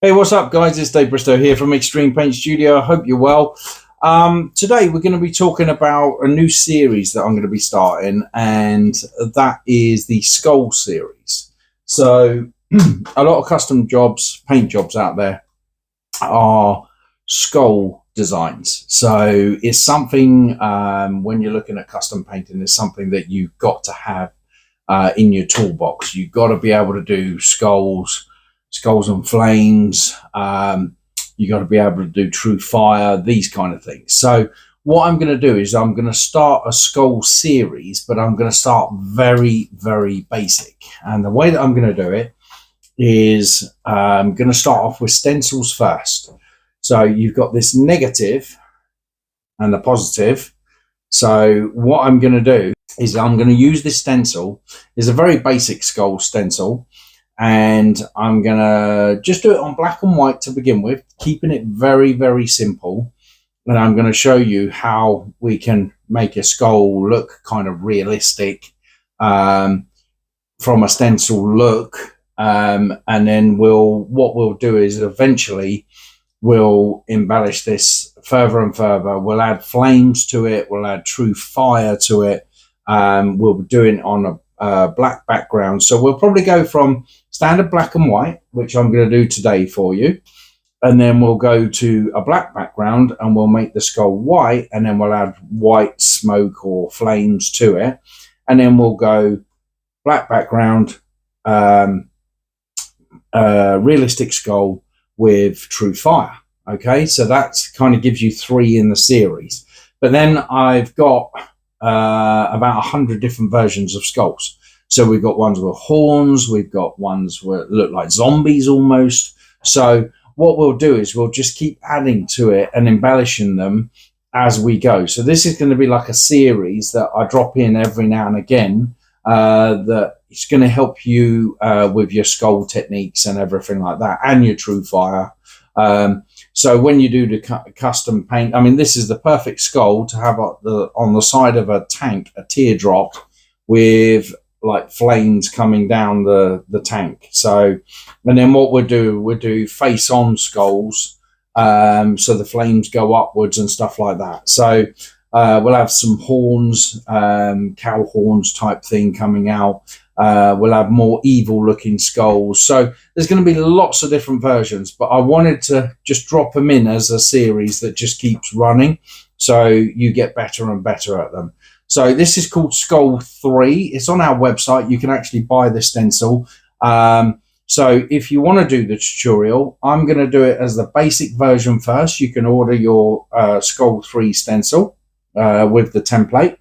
Hey, what's up, guys? It's Dave Bristow here from Extreme Paint Studio. I hope you're well. Today, we're going to be talking about a new series that I'm going to be starting, and that is the Skull series. So, a lot of custom jobs, paint jobs out there are skull designs. So, it's something when you're looking at custom painting, it's something that you've got to have in your toolbox. You've got to be able to do skulls and flames. You got to be able to do true fire, these kind of things. So what I'm going to do is I'm going to start a skull series, but I'm going to start very, very basic. And the way that I'm going to do it is I'm going to start off with stencils first. So you've got this negative and the positive. So what I'm going to do is I'm going to use this stencil. It's a very basic skull stencil, and I'm going to just do it on black and white to begin with, keeping it very, very simple. And I'm going to show you how we can make a skull look kind of realistic from a stencil look. And then what we'll do is eventually we'll embellish this further and further. We'll add flames to it. We'll add true fire to it. We'll do it on a black background. So we'll probably go from standard black and white, which I'm going to do today for you. And then we'll go to a black background and we'll make the skull white, and then we'll add white smoke or flames to it. And then we'll go black background, realistic skull with true fire. Okay, so that kind of gives you 3 in the series. But then I've got about 100 different versions of skulls. So we've got ones with horns, we've got ones that look like zombies almost. So what we'll do is we'll just keep adding to it and embellishing them as we go. So this is going to be like a series that I drop in every now and again, that it's going to help you with your skull techniques and everything like that, and your true fire. So when you do the custom paint, I mean, this is the perfect skull to have on the side of a tank, a teardrop with like flames coming down the tank. So, and then what we'll do face on skulls, so the flames go upwards and stuff like that. So we'll have some horns, cow horns type thing coming out. We'll have more evil looking skulls. So there's going to be lots of different versions, but I wanted to just drop them in as a series that just keeps running, so you get better and better at them. So this is called Skull 3. It's on our website. You can actually buy the stencil. So if you want to do the tutorial, I'm going to do it as the basic version first. You can order your Skull 3 stencil with the template,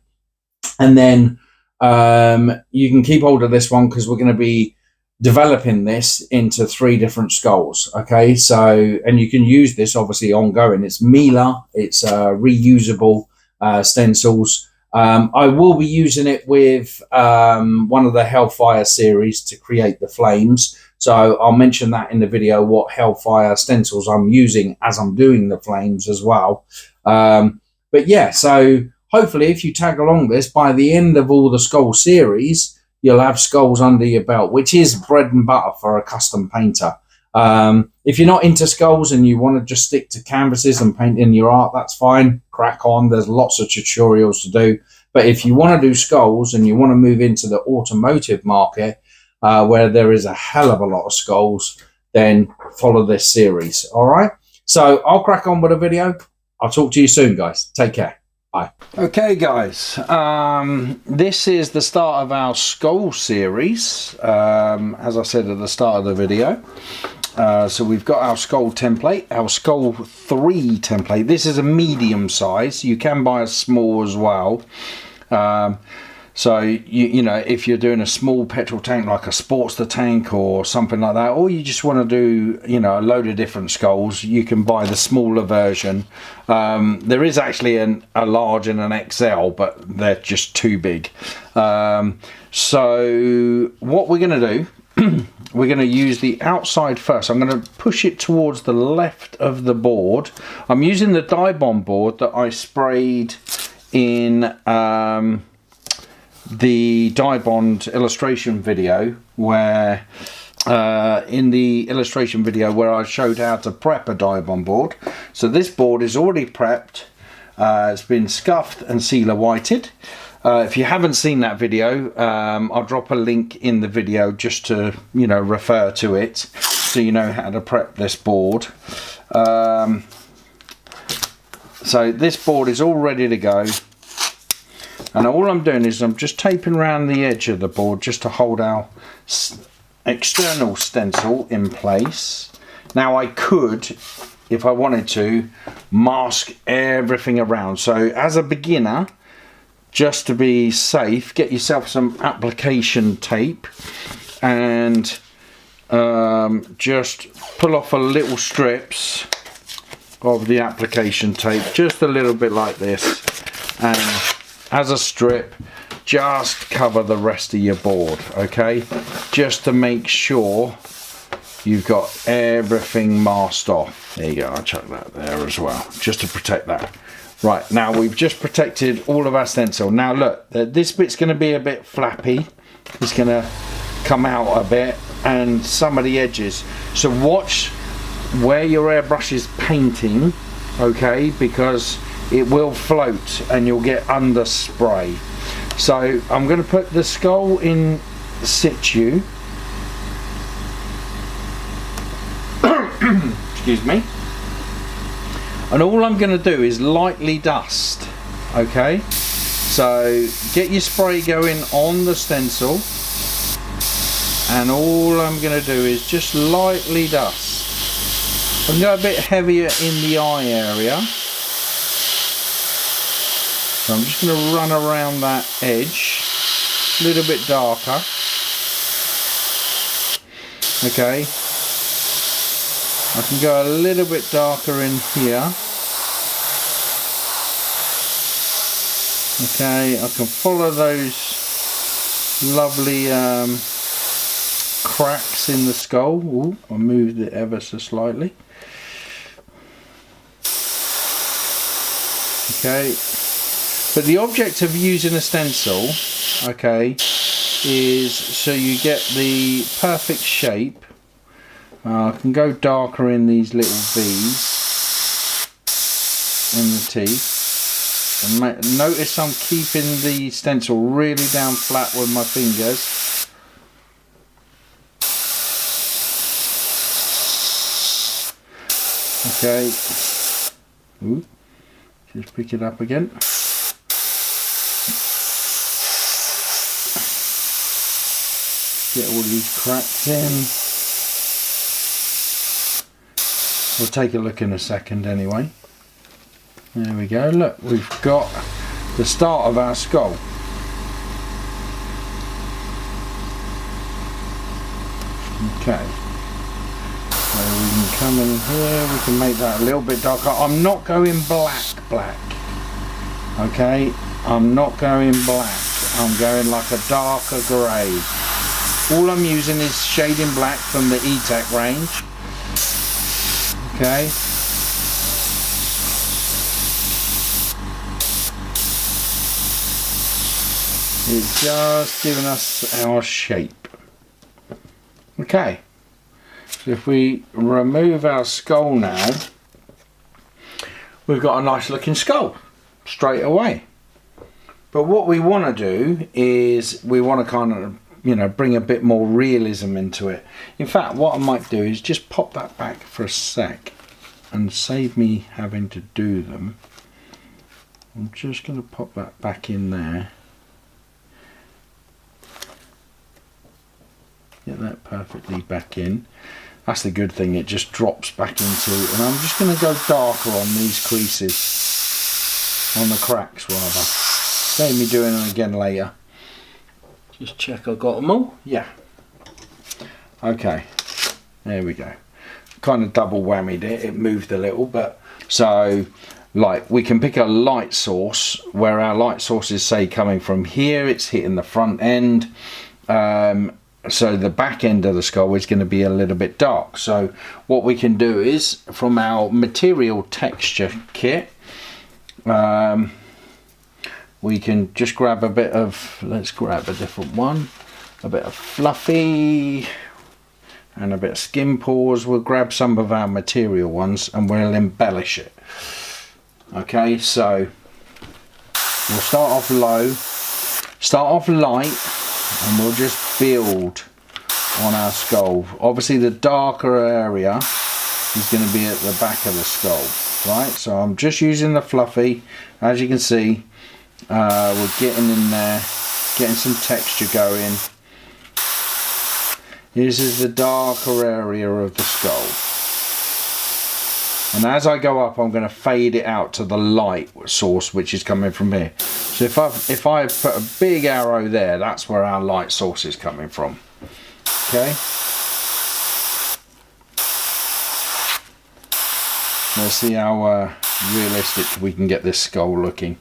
and then you can keep hold of this one because we're going to be developing this into 3 different skulls. Okay, so, and you can use this obviously ongoing. It's Mila, it's reusable stencils. I will be using it with one of the Hellfire series to create the flames. So I'll mention that in the video, what Hellfire stencils I'm using as I'm doing the flames as well. But yeah, so hopefully if you tag along this, by the end of all the skull series, you'll have skulls under your belt, which is bread and butter for a custom painter. If you're not into skulls and you want to just stick to canvases and paint in your art, that's fine. Crack on. There's lots of tutorials to do. But if you want to do skulls and you want to move into the automotive market, where there is a hell of a lot of skulls, then follow this series. All right. So I'll crack on with the video. I'll talk to you soon, guys. Take care. Bye. Okay, guys, this is the start of our skull series, as I said at the start of the video. So we've got our skull template, our Skull 3 template. This is a medium size. You can buy a small as well. So, you know, if you're doing a small petrol tank like a Sportster tank or something like that, or you just want to do, you know, a load of different skulls, you can buy the smaller version. There is actually a large and an XL, but they're just too big. So what we're going to do, we're going to use the outside first. I'm going to push it towards the left of the board. I'm using the dye bond board that I sprayed in the dye bond illustration video, where in the illustration video where I showed how to prep a die bond board. So this board is already prepped. It's been scuffed and sealer whited. If you haven't seen that video, I'll drop a link in the video just to, you know, refer to it so you know how to prep this board. So this board is all ready to go, and all I'm doing is I'm just taping around the edge of the board just to hold our external stencil in place. Now I could, if I wanted to, mask everything around. So as a beginner, just to be safe, get yourself some application tape and just pull off a little strips of the application tape, just a little bit like this, and as a strip just cover the rest of your board, okay, just to make sure you've got everything masked off. There you go, I'll chuck that there as well just to protect that. Right, now we've just protected all of our stencil. Now look, this bit's going to be a bit flappy, it's going to come out a bit, and some of the edges, so watch where your airbrush is painting, okay, because it will float and you'll get under spray. So I'm going to put the skull in situ. Excuse me. And all I'm going to do is lightly dust, okay, so get your spray going on the stencil, and all I'm going to do is just lightly dust. I'm going to go a bit heavier in the eye area, so I'm just going to run around that edge a little bit darker, okay. I can go a little bit darker in here. Okay, I can follow those lovely cracks in the skull. Ooh, I moved it ever so slightly. Okay, but the object of using a stencil, okay, is so you get the perfect shape. I can go darker in these little V's in the teeth, and notice I'm keeping the stencil really down flat with my fingers. Okay, ooh, just pick it up again. Get all these cracks in. We'll take a look in a second anyway. There we go, look, we've got the start of our skull. Okay, so we can come in here, we can make that a little bit darker. I'm not going black, okay, I'm not going black, I'm going like a darker grey. All I'm using is shading black from the E-Tech range. Okay, it's just giving us our shape. Okay, so if we remove our skull now, we've got a nice looking skull straight away. But what we want to do is we want to kind of, you know, bring a bit more realism into it. In fact, what I might do is just pop that back for a sec and save me having to do them. I'm just going to pop that back in there. Get that perfectly back in. That's the good thing, it just drops back into, and I'm just going to go darker on these creases, on the cracks rather. Save me doing them again later. Just check I got them all. Yeah. Okay. There we go. Kind of double whammied it. It moved a little, but so like we can pick a light source where our light source is say coming from here. It's hitting the front end. So the back end of the skull is going to be a little bit dark. So what we can do is from our material texture kit. We can just grab a bit of, let's grab a different one, a bit of fluffy, and a bit of skin pores. We'll grab some of our material ones and we'll embellish it. Okay, so we'll start off low, start off light, and we'll just build on our skull. Obviously the darker area is going to be at the back of the skull, right? So I'm just using the fluffy. As you can see, we're getting in there, getting some texture going. This is the darker area of the skull. And as I go up, I'm going to fade it out to the light source, which is coming from here. So if I put a big arrow there, that's where our light source is coming from. Okay. Let's see how realistic we can get this skull looking.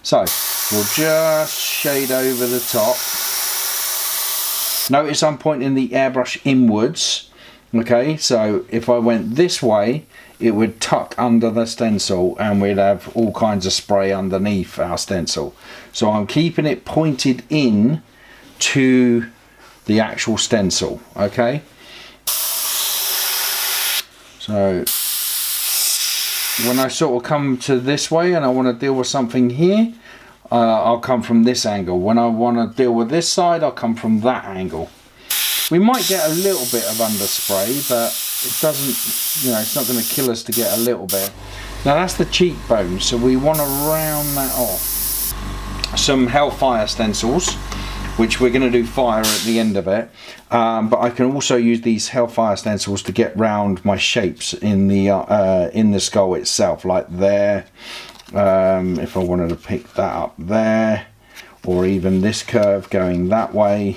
So we'll just shade over the top. Notice I'm pointing the airbrush inwards. Okay, so if I went this way, it would tuck under the stencil and we'd have all kinds of spray underneath our stencil. So I'm keeping it pointed in to the actual stencil. Okay, so when I sort of come to this way and I want to deal with something here, I'll come from this angle. When I want to deal with this side, I'll come from that angle. We might get a little bit of underspray, but it doesn't, you know, it's not going to kill us to get a little bit. Now that's the cheekbone, so we want to round that off. Some Hellfire stencils, which we're going to do fire at the end of it, but I can also use these Hellfire stencils to get round my shapes in the skull itself, like there. If I wanted to pick that up there, or even this curve going that way.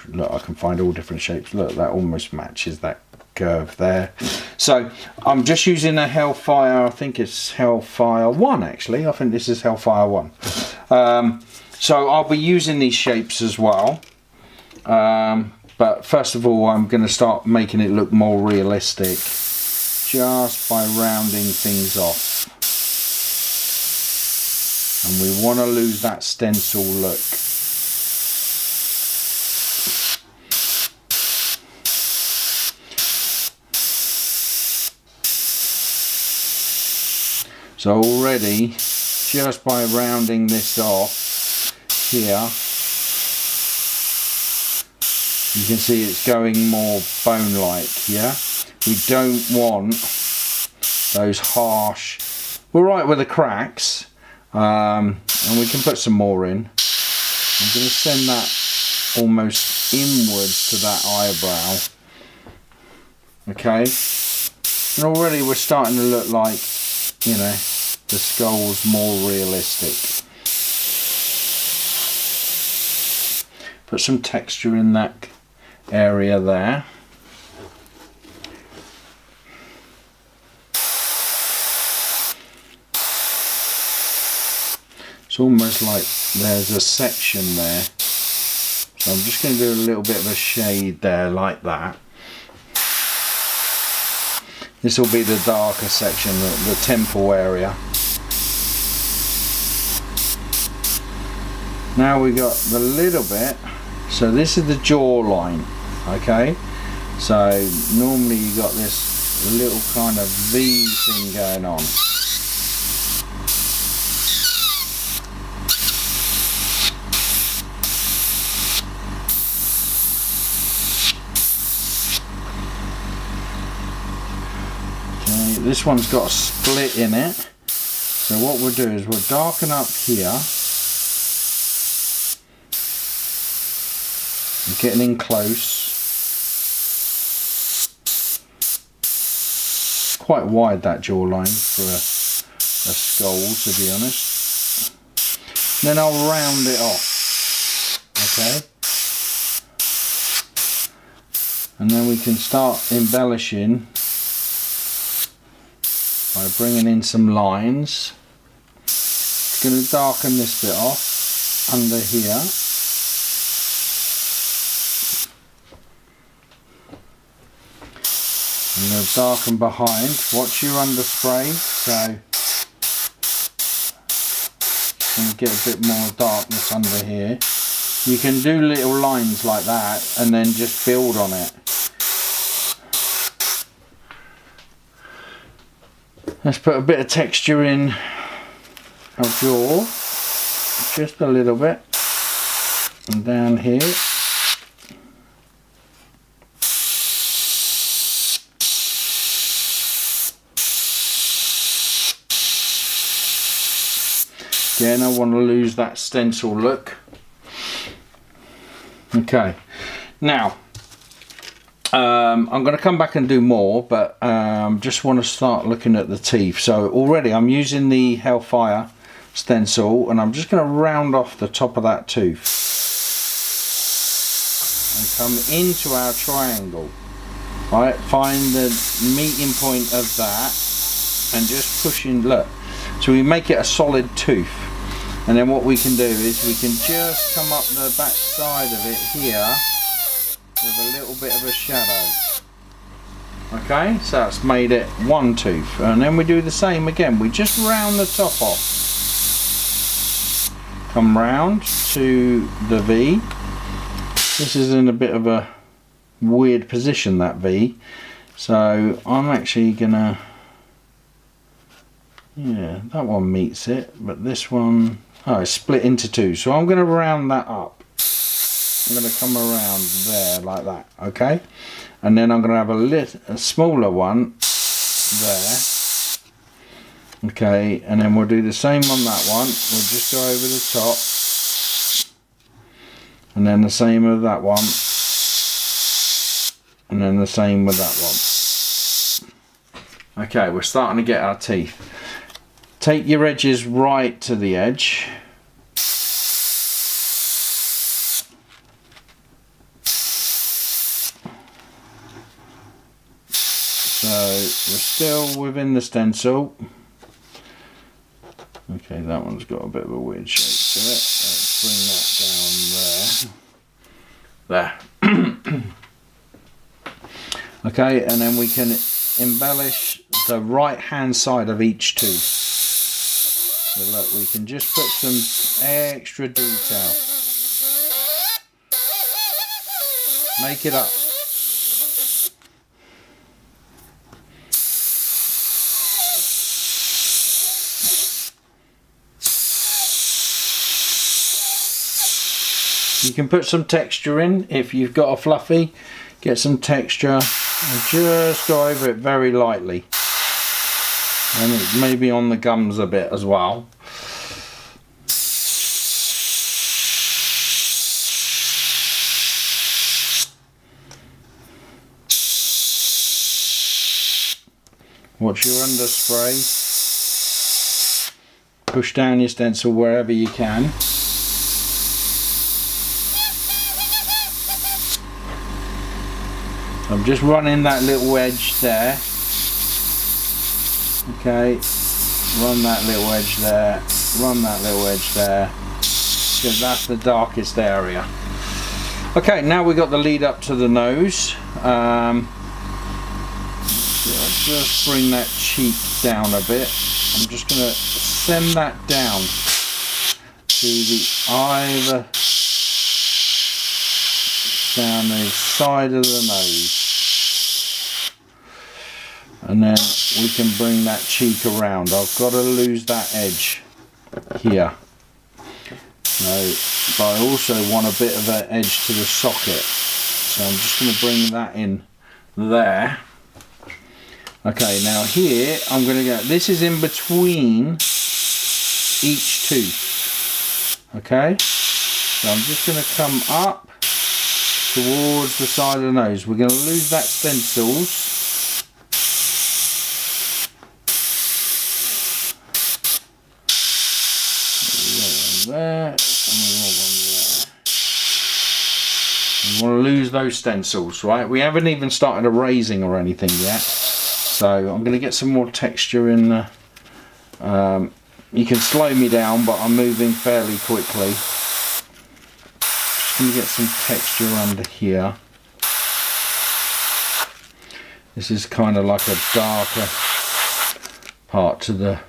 Look, I can find all different shapes. Look, that almost matches that curve there. So I'm just using a Hellfire, I think it's Hellfire 1 actually. I think this is Hellfire 1. So I'll be using these shapes as well. But first of all, I'm going to start making it look more realistic just by rounding things off. And we want to lose that stencil look. So already, just by rounding this off here, you can see it's going more bone-like, yeah? We don't want those harsh, we're right with the cracks, and we can put some more in. I'm going to send that almost inwards to that eyebrow. Okay? And already we're starting to look like, you know, the skull's more realistic. Put some texture in that area there. It's almost like there's a section there. So I'm just going to do a little bit of a shade there like that. This will be the darker section, the temple area. Now we got the little bit, so this is the jawline, okay? So normally you got this little kind of V thing going on. Okay, this one's got a split in it. So what we'll do is we'll darken up here. Getting in close. Quite wide that jawline for a skull, to be honest. Then I'll round it off. Okay. And then we can start embellishing by bringing in some lines. Going to darken this bit off under here. I'm going to darken behind. Watch your underspray. So I'm going to get a bit more darkness under here. You can do little lines like that and then just build on it. Let's put a bit of texture in our jaw, just a little bit, and down here. Again, I want to lose that stencil look. Okay, now I'm going to come back and do more, but just want to start looking at the teeth. So already I'm using the Hellfire stencil, and I'm just going to round off the top of that tooth and come into our triangle. Right, find the meeting point of that and just push in. Look, so we make it a solid tooth. And then what we can do is we can just come up the back side of it here with a little bit of a shadow. Okay, so that's made it one tooth. And then we do the same again. We just round the top off. Come round to the V. This is in a bit of a weird position, that V. So I'm actually gonna, yeah, that one meets it, but this one, oh, it's split into two. So I'm going to round that up. I'm going to come around there like that, okay? And then I'm going to have a smaller one there. Okay, and then we'll do the same on that one. We'll just go over the top. And then the same with that one. And then the same with that one. Okay, we're starting to get our teeth. Take your edges right to the edge. So we're still within the stencil. Okay, that one's got a bit of a weird shape to it. Let's bring that down there. There. Okay, and then we can embellish the right hand side of each tooth. So look, we can just put some extra detail. Make it up. You can put some texture in if you've got a fluffy. Get some texture and just go over it very lightly. And maybe on the gums a bit as well. Watch your underspray. Push down your stencil wherever you can. I'm just running that little edge there. Okay, run that little edge there, run that little edge there, because that's the darkest area. Okay, now we've got the lead up to the nose. Just bring that cheek down a bit. I'm just going to send that down to the either down the side of the nose. And then we can bring that cheek around. I've got to lose that edge here. So, but I also want a bit of an edge to the socket. So I'm just going to bring that in there. Okay, now here I'm going to go, this is in between each tooth. Okay, so I'm just going to come up towards the side of the nose. We're going to lose that stencils. There, and we want one there. We want to lose those stencils, right? We haven't even started erasing or anything yet. So I'm going to get some more texture in the, you can slow me down, but I'm moving fairly quickly. Just going to get some texture under here. This is kind of like a darker part to the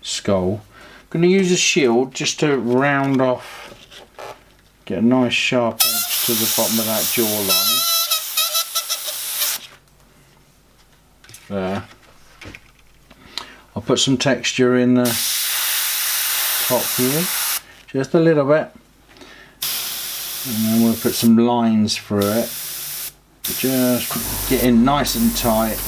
skull. I'm going to use a shield just to round off, Get a nice sharp edge to the bottom of that jawline. There. I'll put some texture in the top here, just a little bit, and then we'll put some lines through it, just get in nice and tight.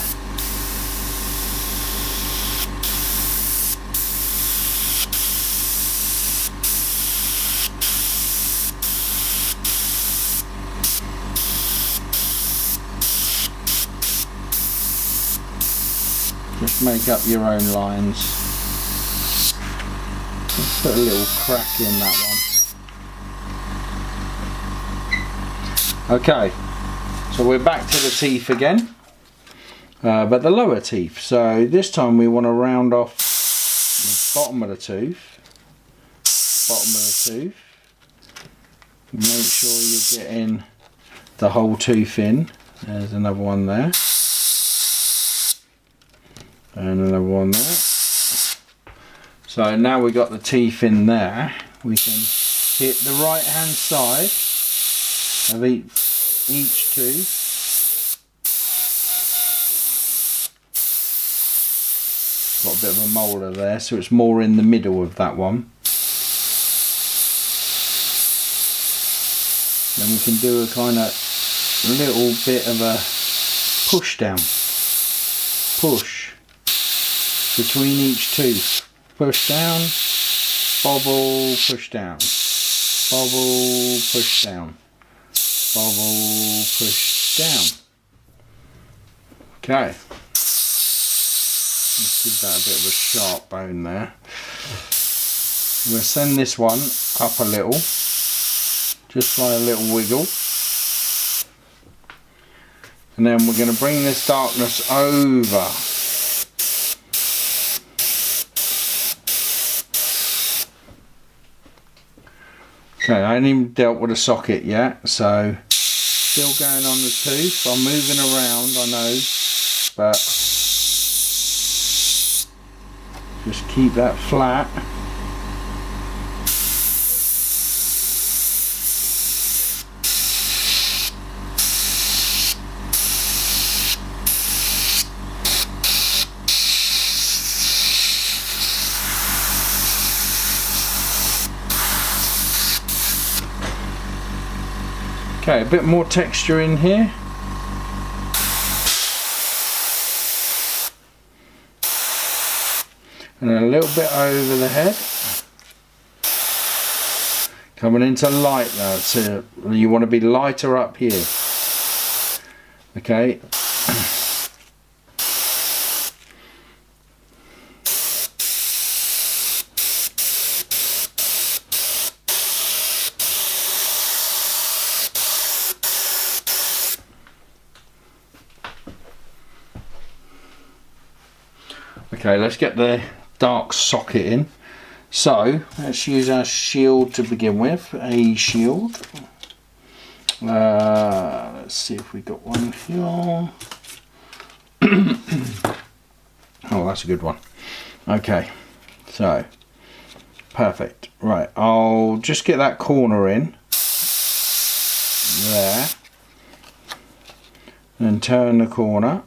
Just make up your own lines. Just put a little crack in that one. Okay, so we're back to the teeth again, but the lower teeth. So this time we want to round off the bottom of the tooth. Make sure you're getting the whole tooth in. There's another one there. And another one there. So now we've got the teeth in there, we can hit the right hand side of each tooth. Got a bit of a molar there, so it's more in the middle of that one. Then we can do a kind of little bit of a push down. Push. Between each tooth, push down, bobble, push down, bobble, push down, bobble, push down. Okay, let's give that a bit of a sharp bone there. We'll send this one up a little, just by a little wiggle. And then we're going to bring this darkness over. Okay, I haven't even dealt with a socket yet, so still going on the tooth. I'm moving around, I know, but just keep that flat. Okay, a bit more texture in here. And a little bit over the head. Coming into light now, so you want to be lighter up here. Okay. Okay, let's get the dark socket in. So let's use our shield to begin with, a shield. Let's see if we got one here. Oh, that's a good one. Okay, so perfect. Right, I'll just get that corner in there and turn the corner.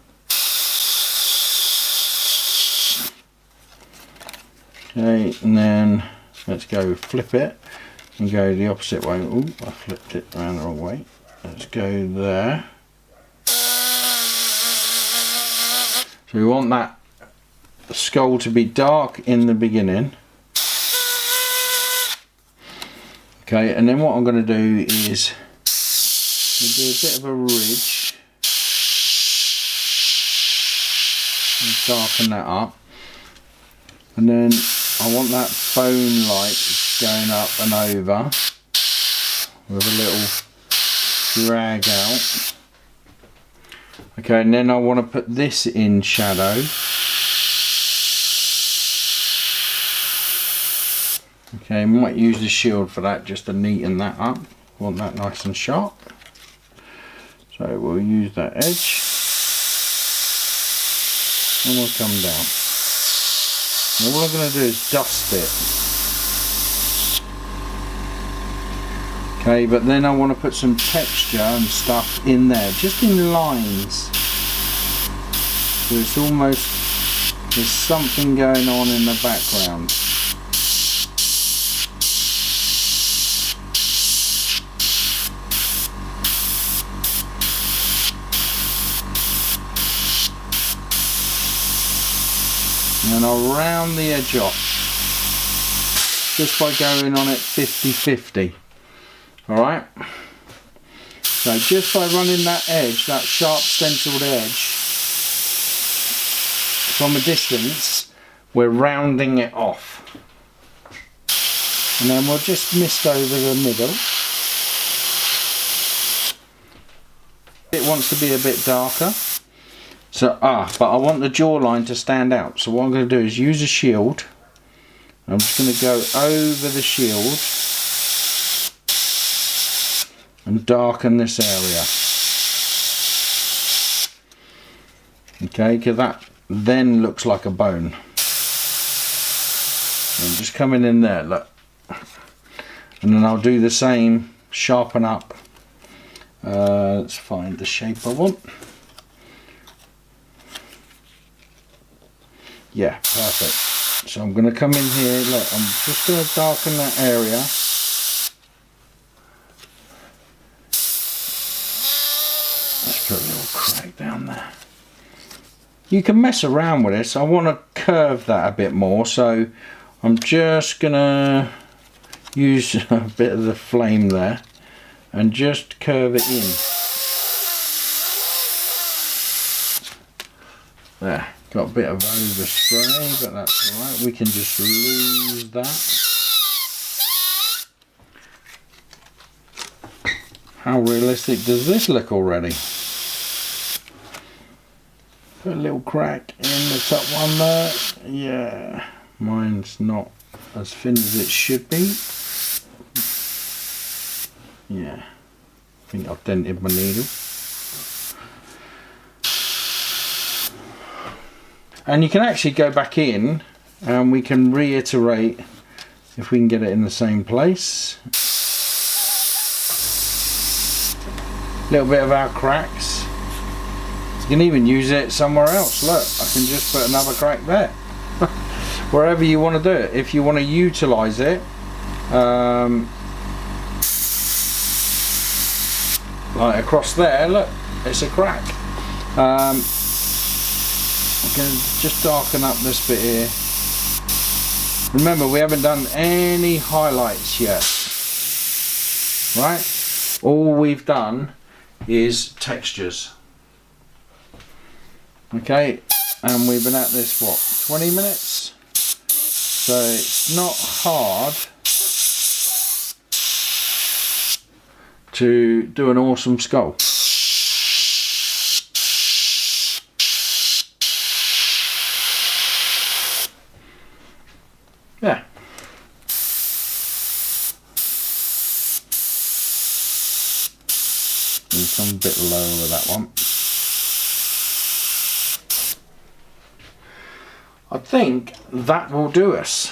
Okay, and then let's go flip it and go the opposite way. Ooh, I flipped it around the wrong way. Let's go there. So we want that skull to be dark in the beginning. Okay, and then what I'm going to do is do a bit of a ridge and darken that up. And then I want that bone light going up and over with a little drag out. Okay, and then I want to put this in shadow. Okay, might use the shield for that just to neaten that up. Want that nice and sharp. So we'll use that edge and we'll come down. Now what I'm going to do is dust it. Okay, but then I want to put some texture and stuff in there, just in lines. So it's almost, there's something going on in the background. And I'll round the edge off just by going on it 50-50. Alright, so just by running that edge, that sharp stenciled edge, from a distance, we're rounding it off. And then we'll just mist over the middle. It wants to be a bit darker. So, but I want the jawline to stand out. So what I'm going to do is use a shield. I'm just going to go over the shield and darken this area. Okay, because that then looks like a bone. I'm just coming in there, look. And then I'll do the same, sharpen up. Let's find the shape I want. Yeah, perfect. So I'm going to come in here, look, I'm just going to darken that area. Let's put a little crack down there. You can mess around with this. I want to curve that a bit more, so I'm just going to use a bit of the flame there and just curve it in. There. Got a bit of overspray, but that's alright. We can just lose that. How realistic does this look already? Put a little crack in the top one there. Yeah, mine's not as thin as it should be. Yeah, I think I've dented my needle. And you can actually go back in and we can reiterate if we can get it in the same place. A little bit of our cracks. You can even use it somewhere else. Look, I can just put another crack there. Wherever you want to do it. If you want to utilise it, like across there, look, it's a crack. I'm going to just darken up this bit here. Remember, we haven't done any highlights yet, right? All we've done is textures. Okay, and we've been at this, what, 20 minutes? So it's not hard to do an awesome skull. Yeah. And come a bit lower with that one. I think that will do us.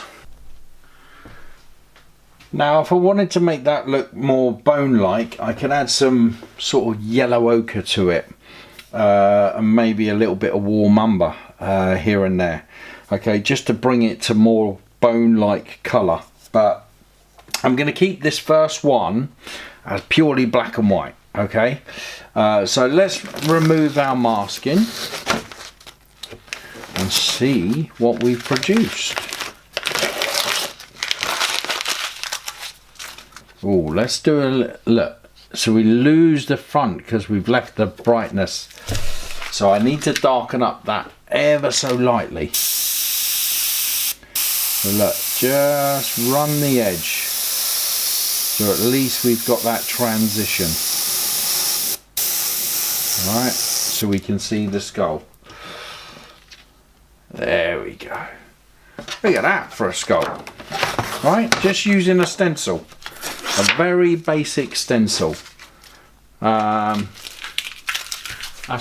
Now if I wanted to make that look more bone-like, I could add some sort of yellow ochre to it. And maybe a little bit of warm umber here and there. Okay, just to bring it to more bone-like colour, but I'm going to keep this first one as purely black and white. Okay, so let's remove our masking and see what we've produced. Oh, let's do a look. So we lose the front because we've left the brightness, so I need to darken up that ever so lightly. So look, just run the edge, so at least we've got that transition. Alright, so we can see the skull. There we go. Look at that for a skull. Right, just using a stencil. A very basic stencil. That's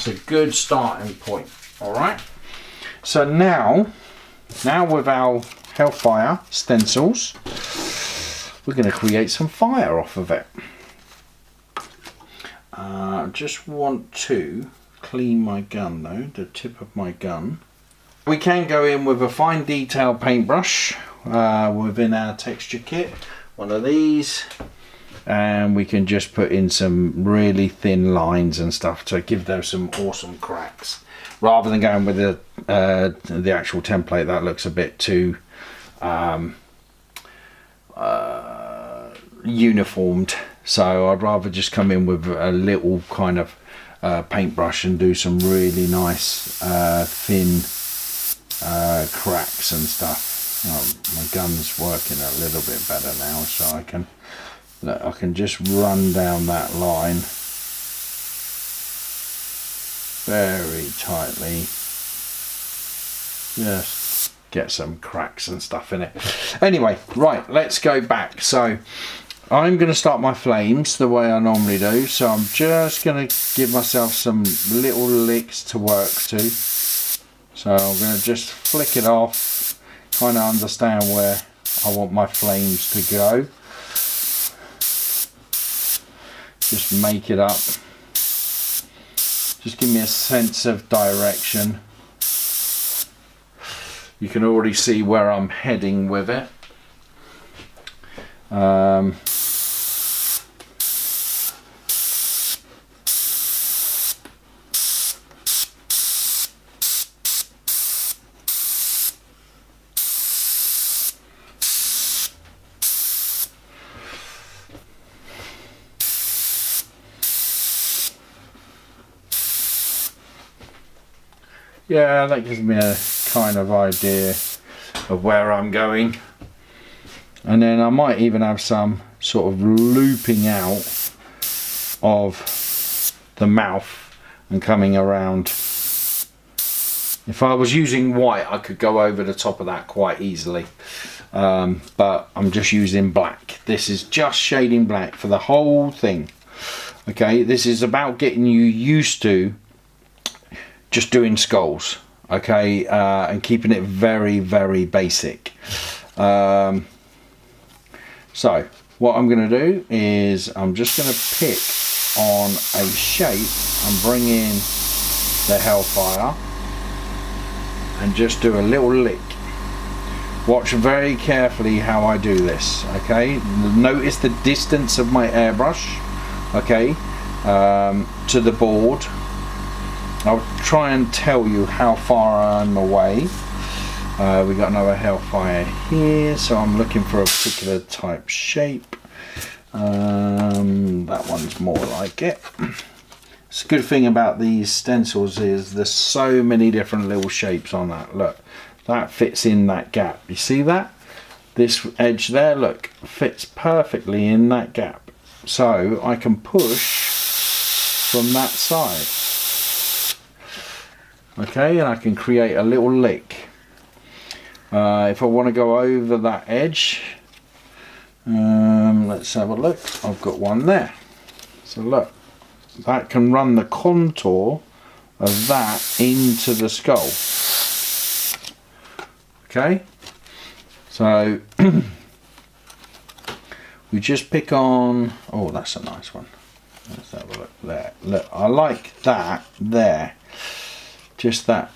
a good starting point. Alright, so now with our Hellfire stencils, we're going to create some fire off of it. I just want to clean my gun though, the tip of my gun. We can go in with a fine detail paintbrush within our texture kit, one of these, and we can just put in some really thin lines and stuff to give those some awesome cracks, rather than going with the actual template. That looks a bit too uniformed, so I'd rather just come in with a little kind of paintbrush and do some really nice thin cracks and stuff. My gun's working a little bit better now, so I can just run down that line very tightly, just get some cracks and stuff in it. Anyway, right, let's go back. So I'm going to start my flames the way I normally do, so I'm just going to give myself some little licks to work to. So I'm going to just flick it off, kind of understand where I want my flames to go. Just make it up. Just give me a sense of direction. You can already see where I'm heading with it. Yeah, that gives me a kind of idea of where I'm going. And then I might even have some sort of looping out of the mouth and coming around. If I was using white, I could go over the top of that quite easily. But I'm just using black. This is just shading black for the whole thing. Okay, this is about getting you used to just doing skulls, okay, and keeping it very, very basic. So what I'm going to do is I'm just going to pick on a shape and bring in the Hellfire and just do a little lick. Watch very carefully how I do this, okay? Notice the distance of my airbrush, okay, to the board. I'll try and tell you how far I'm away. We got another Hellfire here, so I'm looking for a particular type shape. That one's more like it. It's a good thing about these stencils is there's so many different little shapes on that. Look, that fits in that gap. You see that? This edge there, look, fits perfectly in that gap. So I can push from that side. Okay, and I can create a little lick. If I want to go over that edge, let's have a look. I've got one there. So look, that can run the contour of that into the skull. Okay, so we just pick on, oh, that's a nice one. Let's have a look there. Look, I like that there. Just that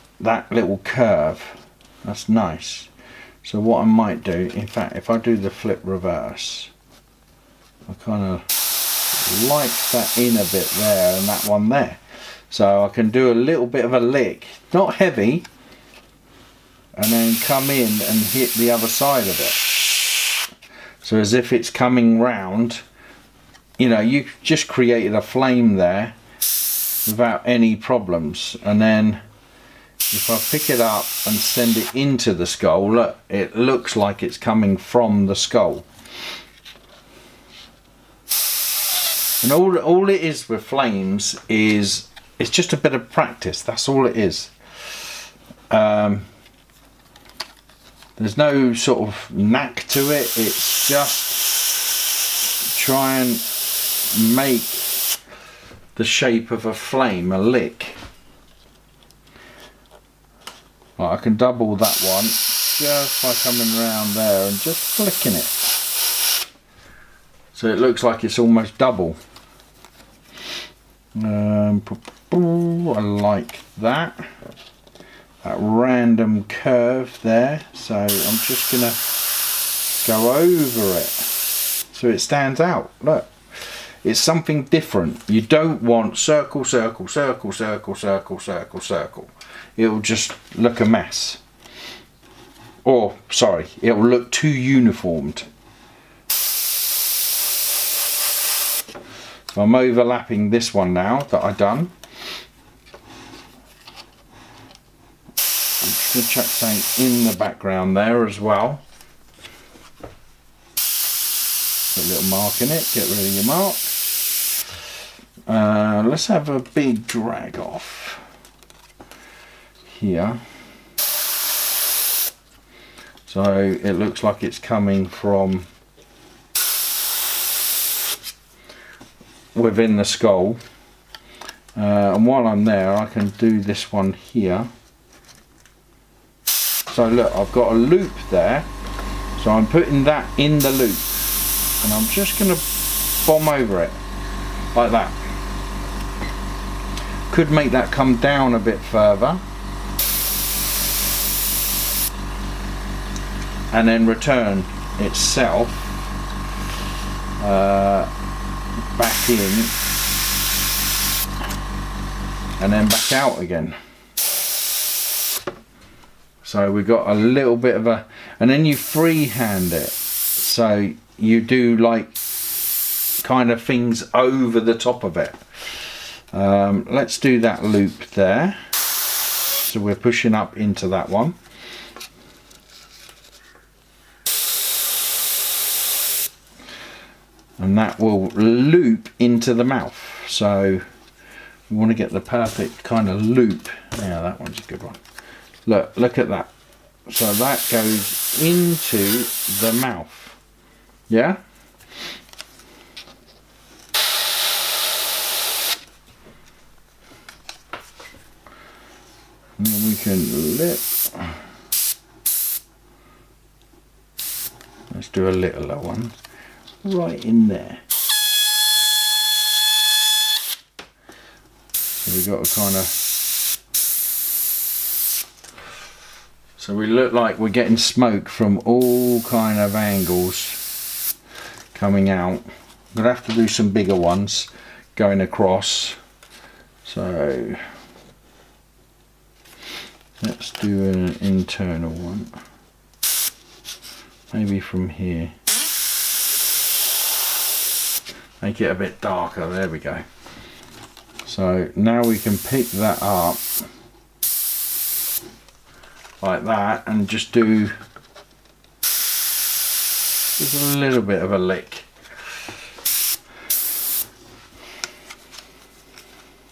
little curve. That's nice. So what I might do, in fact, if I do the flip reverse, I kind of like that in a bit there and that one there. So I can do a little bit of a lick, not heavy, and then come in and hit the other side of it. So as if it's coming round, you know, you just created a flame there without any problems. And then if I pick it up and send it into the skull, look, it looks like it's coming from the skull. And all it is with flames is, it's just a bit of practice. That's all it is. There's no sort of knack to it. It's just try and make the shape of a flame, a lick. Right, I can double that one just by coming around there and just flicking it. So it looks like it's almost double. I like that random curve there, so I'm just gonna go over it so it stands out. Look, it's something different. You don't want circle, circle, circle, circle, circle, circle, circle. It'll just look a mess. Or, sorry, it'll look too uniformed. So I'm overlapping this one now that I've done. I'm just going to chuck something in the background there as well. Put a little mark in it, get rid of your mark. Let's have a big drag off here. So it looks like it's coming from within the skull. And while I'm there, I can do this one here. So look, I've got a loop there. So I'm putting that in the loop. And I'm just going to bomb over it like that. Could make that come down a bit further. And then return itself back in and then back out again. So we got a little bit of a, and then you freehand it, so you do like kind of things over the top of it. Let's do that loop there, so we're pushing up into that one. And that will loop into the mouth. So we want to get the perfect kind of loop. Yeah, that one's a good one. Look at that. So that goes into the mouth. Yeah? And then we can let's do a littler one. Right in there. So we've got a kind of, so we look like we're getting smoke from all kind of angles coming out. I'm gonna have to do some bigger ones going across. So let's do an internal one, maybe from here. Make it a bit darker, there we go. So now we can pick that up like that and just do just a little bit of a lick.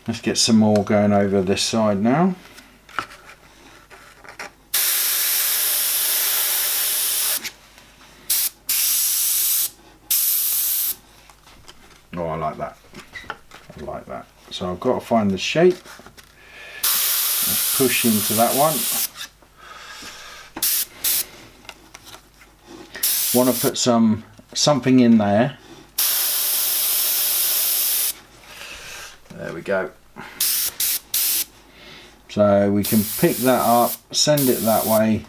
Let's get some more going over this side now. Oh, I like that. I like that. So I've got to find the shape. Let's push into that one. Want to put something in there. There we go. So we can pick that up, send it that way.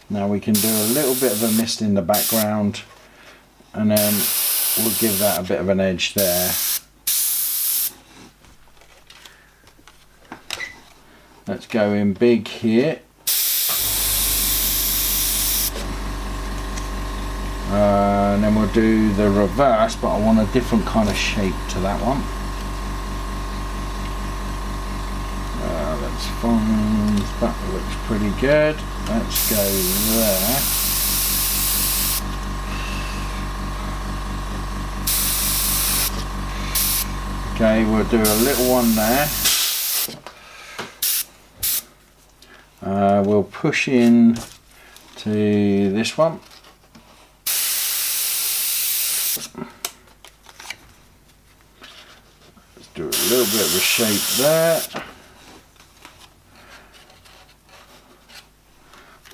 Now we can do a little bit of a mist in the background, and then we'll give that a bit of an edge there. Let's go in big here. And then we'll do the reverse, but I want a different kind of shape to that one. That's fine. That looks pretty good. Let's go there. Okay, we'll do a little one there. We'll push in to this one. Let's do a little bit of a shape there.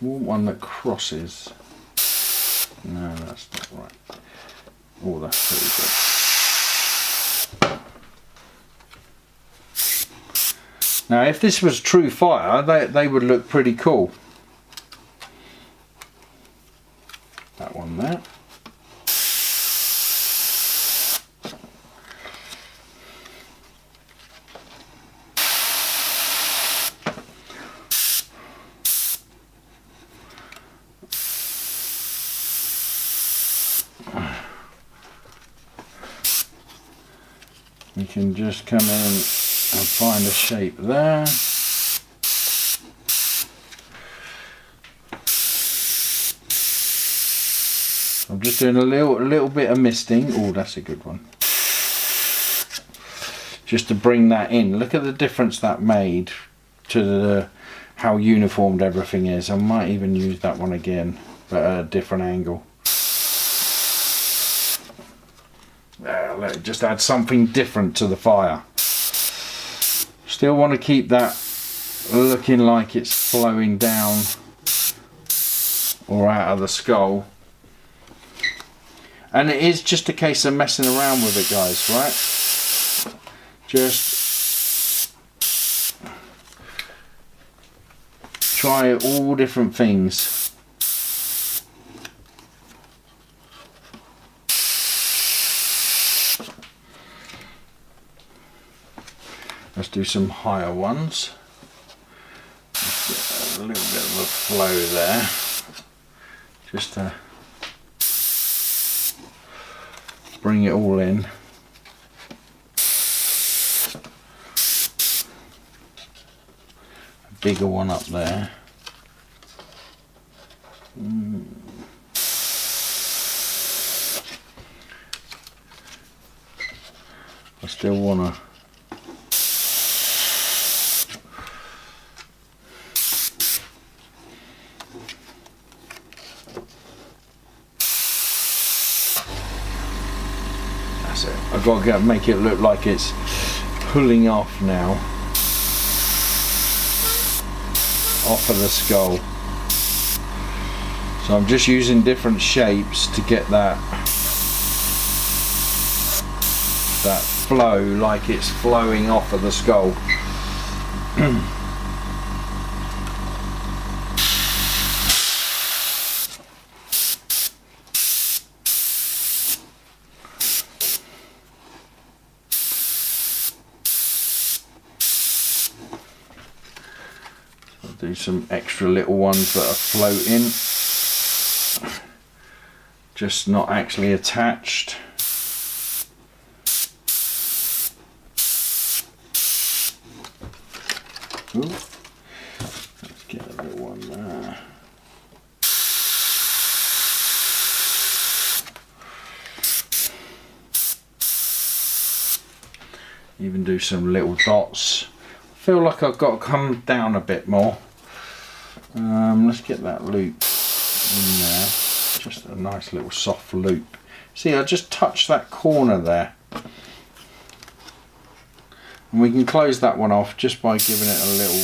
One that crosses. No, that's not right. Oh, that's pretty good. Now if this was true fire, they would look pretty cool. That one there. You can just come in and find a shape there. I'm just doing a little bit of misting. Oh, that's a good one. Just to bring that in. Look at the difference that made to how uniformed everything is. I might even use that one again, but at a different angle. Let it just add something different to the fire. Still want to keep that looking like it's flowing down or out of the skull. And it is just a case of messing around with it, guys, right? Just try all different things. Let's do some higher ones. Let's get a little bit of a flow there. Just to bring it all in. A bigger one up there. I still want to I've got to make it look like it's pulling off now, off of the skull. So I'm just using different shapes to get that flow, like it's flowing off of the skull. Do some extra little ones that are floating, just not actually attached. Ooh. Let's get a little one there. Even do some little dots. I feel like I've got to come down a bit more. Let's get that loop in there. Just a nice little soft loop. See, I just touched that corner there. And we can close that one off just by giving it a little,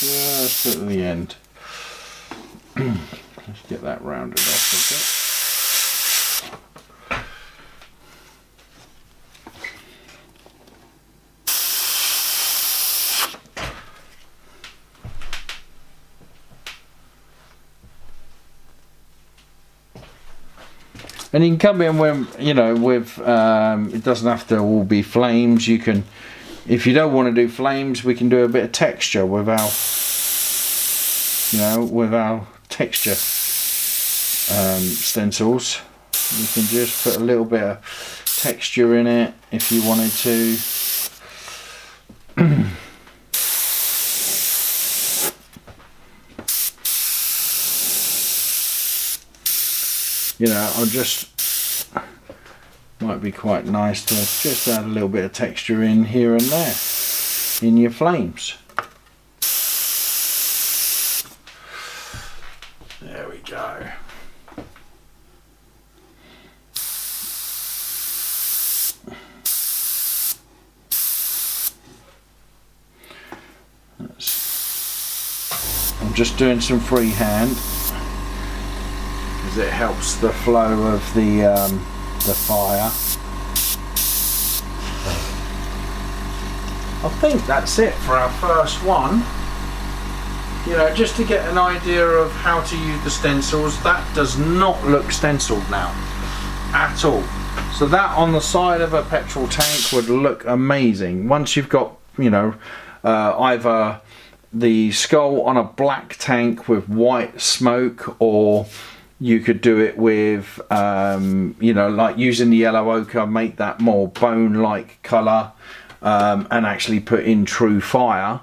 just at the end. Let's get that rounded off a bit. And you can come in with, you know, with, it doesn't have to all be flames. You can, if you don't want to do flames, we can do a bit of texture with our, you know, with our texture stencils. You can just put a little bit of texture in it if you wanted to. You know, I'll just, might be quite nice to just add a little bit of texture in here and there in your flames. There we go. I'm just doing some freehand, it helps the flow of the fire. I think that's it for our first one. You know, just to get an idea of how to use the stencils. That does not look stenciled now at all. So that on the side of a petrol tank would look amazing. Once you've got, you know, either the skull on a black tank with white smoke, or you could do it with, you know, like using the yellow ochre, make that more bone-like colour, and actually put in true fire,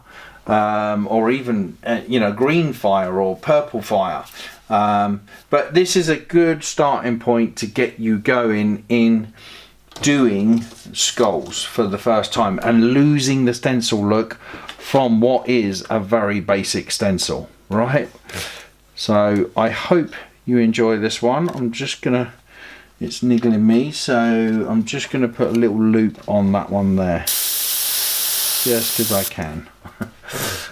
or even, you know, green fire or purple fire. But this is a good starting point to get you going in doing skulls for the first time and losing the stencil look from what is a very basic stencil, right? So I hope you enjoy this one. I'm just gonna, it's niggling me, so I'm just gonna put a little loop on that one there, just because I can.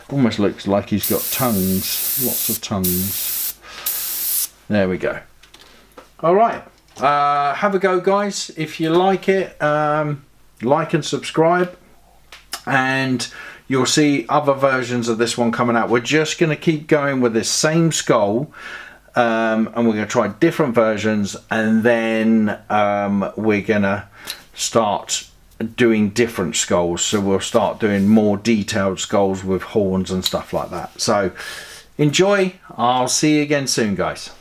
Almost looks like he's got tongues, lots of tongues. There we go. All right, have a go, guys. If you like it, like and subscribe, and you'll see other versions of this one coming out. We're just going to keep going with this same skull, and we're going to try different versions, and then we're going to start doing different skulls. So we'll start doing more detailed skulls with horns and stuff like that. So enjoy. I'll see you again soon, guys.